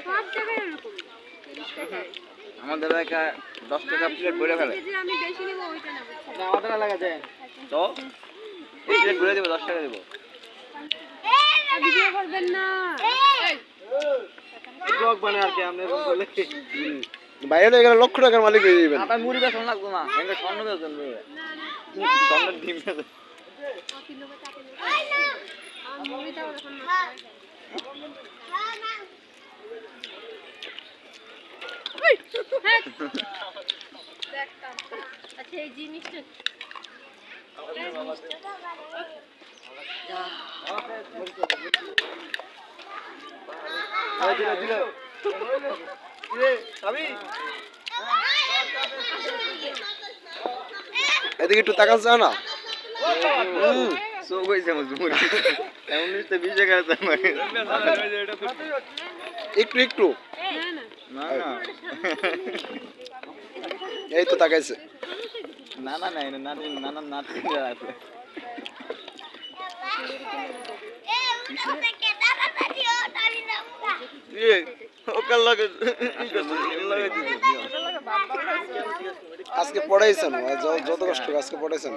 সব জায়গায় এরকম 30 টাকায়। আমাদের এলাকা 10 টাকা প্লেট ভরে ফেলে। যে আমি বেশি নিব ওইটা না বুঝছেন। না আমাদের লাগা যায় তো এই প্লেট ভরে দেব 10 টাকা দেব। ভিডিও করবেন না। ব্লগ বানায় আর কি আমরা বলে বাইরে গেলে লক্ষ টাকার মালিক হয়ে যাবেন। আপনার মুড়ি বেচন লাগতো না, এখানে স্বর্ণ বেচন দেবে। স্বর্ণের ডিম বেচন। আমার মুড়িটাও এখন আচ্ছা এই জিনিসটা দিল দিল আমি এদিকে একটু তাকান যায় না? সো কইছে মুড়ি। এমন নিতে 20 টাকা দাম। একটু একটু না না না। এই তো তাকাইছে। না না না, না না না না আছে। ওকাল লাগে আজকে পড়াইছেন যত কষ্ট আজকে পড়াইছেন।